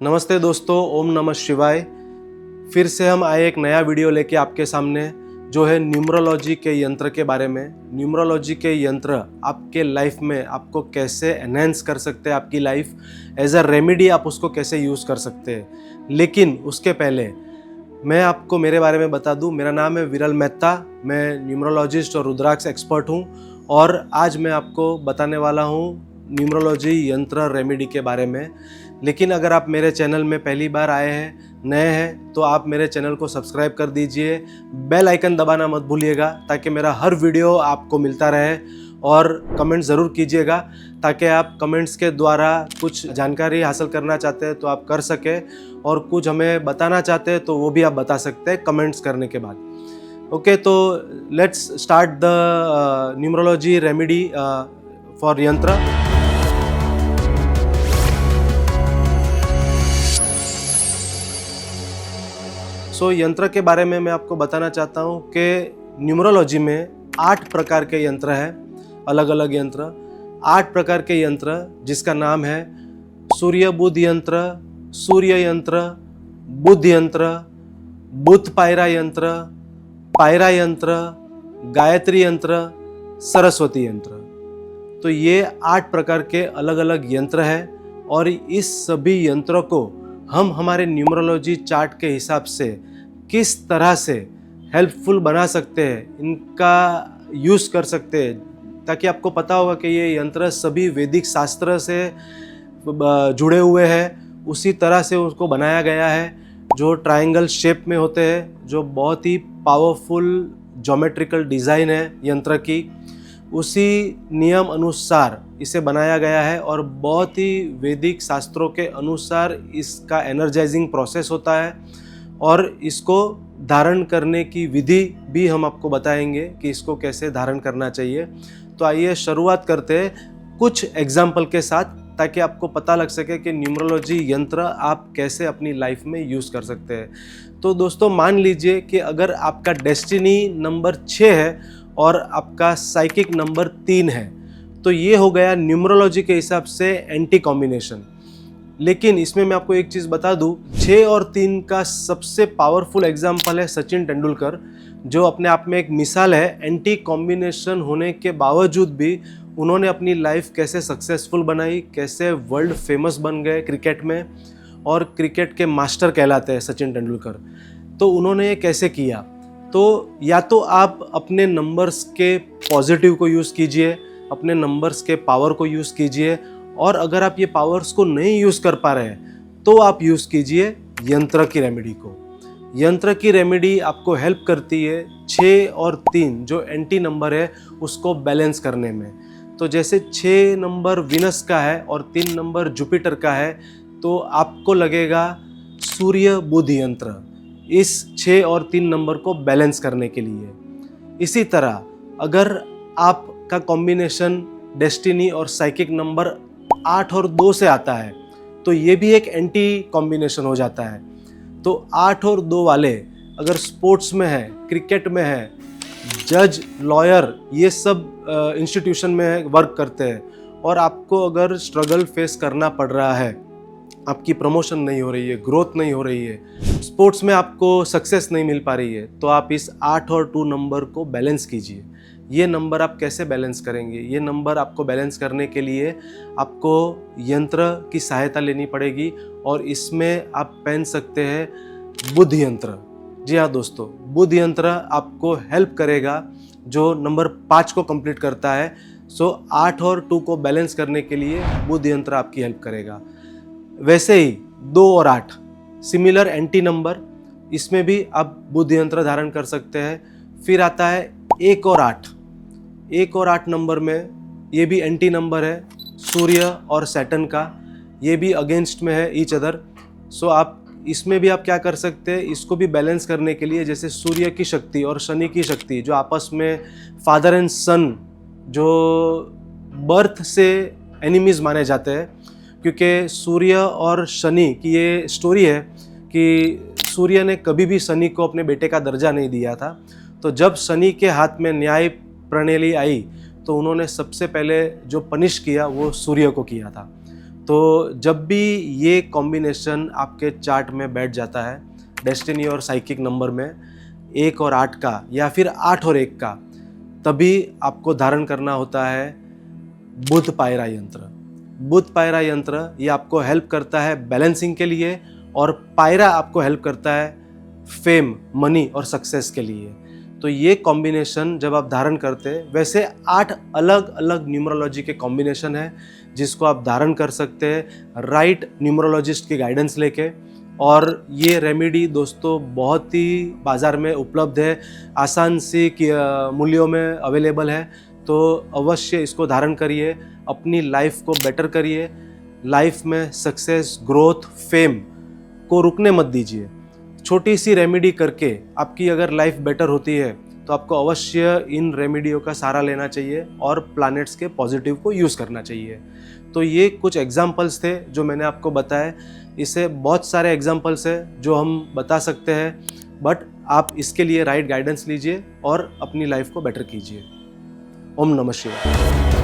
नमस्ते दोस्तों, ओम नमः शिवाय। फिर से हम आए एक नया वीडियो लेके आपके सामने, जो है न्यूमरोलॉजी के यंत्र के बारे में। न्यूमरोलॉजी के यंत्र आपके लाइफ में आपको कैसे एनहेंस कर सकते हैं, आपकी लाइफ एज अ रेमेडी आप उसको कैसे यूज़ कर सकते हैं। लेकिन उसके पहले मैं आपको मेरे बारे में बता दूं। मेरा नाम है विरल मेहता, मैं न्यूमरोलॉजिस्ट और रुद्राक्ष एक्सपर्ट हूं और आज मैं आपको बताने वाला हूं न्यूमरोलॉजी यंत्र रेमेडी के बारे में। लेकिन अगर आप मेरे चैनल में पहली बार आए हैं, नए हैं, तो आप मेरे चैनल को सब्सक्राइब कर दीजिए, बेल आइकन दबाना मत भूलिएगा ताकि मेरा हर वीडियो आपको मिलता रहे। और कमेंट ज़रूर कीजिएगा ताकि आप कमेंट्स के द्वारा कुछ जानकारी हासिल करना चाहते हैं तो आप कर सके, और कुछ हमें बताना चाहते हैं तो वो भी आप बता सकते हैं कमेंट्स करने के बाद। ओके, तो let's start the numerology remedy for यंत्र। यंत्र के बारे में मैं आपको बताना चाहता हूँ कि न्यूमरोलॉजी में 8 प्रकार के यंत्र हैं, अलग अलग यंत्र। 8 प्रकार के यंत्र जिसका नाम है सूर्य बुध यंत्र, सूर्य यंत्र, बुध यंत्र, बुध पायरा यंत्र, गायत्री यंत्र, सरस्वती यंत्र। तो ये 8 प्रकार के अलग अलग यंत्र हैं और इस सभी यंत्रों को हम हमारे न्यूमरोलॉजी चार्ट के हिसाब से किस तरह से हेल्पफुल बना सकते हैं, इनका यूज़ कर सकते हैं, ताकि आपको पता होगा कि ये यंत्र सभी वैदिक शास्त्र से जुड़े हुए हैं। उसी तरह से उसको बनाया गया है, जो ट्रायंगल शेप में होते हैं, जो बहुत ही पावरफुल ज्योमेट्रिकल डिज़ाइन है यंत्र की। उसी नियम अनुसार इसे बनाया गया है और बहुत ही वैदिक शास्त्रों के अनुसार इसका एनर्जाइजिंग प्रोसेस होता है, और इसको धारण करने की विधि भी हम आपको बताएंगे कि इसको कैसे धारण करना चाहिए। तो आइए शुरुआत करते हैं कुछ एग्जाम्पल के साथ, ताकि आपको पता लग सके कि न्यूमरोलॉजी यंत्र आप कैसे अपनी लाइफ में यूज़ कर सकते हैं। तो दोस्तों, मान लीजिए कि अगर आपका डेस्टिनी नंबर 6 है और आपका साइकिक नंबर 3 है, तो ये हो गया न्यूमरोलॉजी के हिसाब से एंटी कॉम्बिनेशन। लेकिन इसमें मैं आपको एक चीज़ बता दूं, 6 और 3 का सबसे पावरफुल एग्जाम्पल है सचिन तेंदुलकर, जो अपने आप में एक मिसाल है। एंटी कॉम्बिनेशन होने के बावजूद भी उन्होंने अपनी लाइफ कैसे सक्सेसफुल बनाई, कैसे वर्ल्ड फेमस बन गए क्रिकेट में, और क्रिकेट के मास्टर कहलाते हैं सचिन तेंदुलकर। तो उन्होंने ये कैसे किया? तो या तो आप अपने नंबर्स के पॉजिटिव को यूज़ कीजिए, अपने नंबर्स के पावर को यूज़ कीजिए, और अगर आप ये पावर्स को नहीं यूज़ कर पा रहे हैं तो आप यूज़ कीजिए यंत्र की रेमेडी को। यंत्र की रेमेडी आपको हेल्प करती है 6 और 3 जो एंटी नंबर है उसको बैलेंस करने में। तो जैसे 6 नंबर विनस का है और 3 नंबर जुपिटर का है, तो आपको लगेगा सूर्य बुध यंत्र इस 6 और 3 नंबर को बैलेंस करने के लिए। इसी तरह अगर आपका कॉम्बिनेशन डेस्टिनी और साइकिक नंबर 8 और 2 से आता है, तो ये भी एक एंटी कॉम्बिनेशन हो जाता है। तो 8 और 2 वाले अगर स्पोर्ट्स में है, क्रिकेट में है, जज, लॉयर, ये सब इंस्टीट्यूशन में वर्क करते हैं, और आपको अगर स्ट्रगल फेस करना पड़ रहा है, आपकी प्रमोशन नहीं हो रही है, ग्रोथ नहीं हो रही है, स्पोर्ट्स में आपको सक्सेस नहीं मिल पा रही है, तो आप इस 8 और 2 नंबर को बैलेंस कीजिए। ये नंबर आप कैसे बैलेंस करेंगे? ये नंबर आपको बैलेंस करने के लिए आपको यंत्र की सहायता लेनी पड़ेगी, और इसमें आप पहन सकते हैं बुध यंत्र। जी हाँ दोस्तों, बुध यंत्र आपको हेल्प करेगा, जो नंबर 5 को कंप्लीट करता है। 8 और 2 को बैलेंस करने के लिए बुध यंत्र आपकी हेल्प करेगा। वैसे ही 2 और 8 सिमिलर एंटी नंबर, इसमें भी आप बुध यंत्र धारण कर सकते हैं। फिर आता है 1 और 8। 1 और 8 नंबर में ये भी एंटी नंबर है सूर्य और सैटर्न का, ये भी अगेंस्ट में है ईच अदर। आप इसमें भी आप क्या कर सकते हैं, इसको भी बैलेंस करने के लिए, जैसे सूर्य की शक्ति और शनि की शक्ति जो आपस में फादर एंड सन, जो बर्थ से एनिमीज माने जाते हैं, क्योंकि सूर्य और शनि की ये स्टोरी है कि सूर्य ने कभी भी शनि को अपने बेटे का दर्जा नहीं दिया था। तो जब शनि के हाथ में न्याय प्रणाली आई, तो उन्होंने सबसे पहले जो पनिश किया वो सूर्य को किया था। तो जब भी ये कॉम्बिनेशन आपके चार्ट में बैठ जाता है, डेस्टिनी और साइकिक नंबर में 1 और 8 का या फिर 8 और 1 का, तभी आपको धारण करना होता है बुध पायरा यंत्र। बुध पायरा यंत्र ये आपको हेल्प करता है बैलेंसिंग के लिए, और पायरा आपको हेल्प करता है फेम, मनी और सक्सेस के लिए। तो ये कॉम्बिनेशन जब आप धारण करते हैं, वैसे 8 अलग अलग न्यूमरोलॉजी के कॉम्बिनेशन है जिसको आप धारण कर सकते हैं राइट न्यूमरोलॉजिस्ट की गाइडेंस लेके। और ये रेमेडी दोस्तों बहुत ही बाज़ार में उपलब्ध है, आसान सी मूल्यों में अवेलेबल है। तो अवश्य इसको धारण करिए, अपनी लाइफ को बेटर करिए, लाइफ में सक्सेस, ग्रोथ, फेम को रुकने मत दीजिए। छोटी सी रेमेडी करके आपकी अगर लाइफ बेटर होती है तो आपको अवश्य इन रेमेडियों का सहारा लेना चाहिए और प्लैनेट्स के पॉजिटिव को यूज़ करना चाहिए। तो ये कुछ एग्जाम्पल्स थे जो मैंने आपको बताए। इससे बहुत सारे एग्जाम्पल्स हैं जो हम बता सकते हैं, बट आप इसके लिए राइट गाइडेंस लीजिए और अपनी लाइफ को बेटर कीजिए। ओम नमः शिवाय।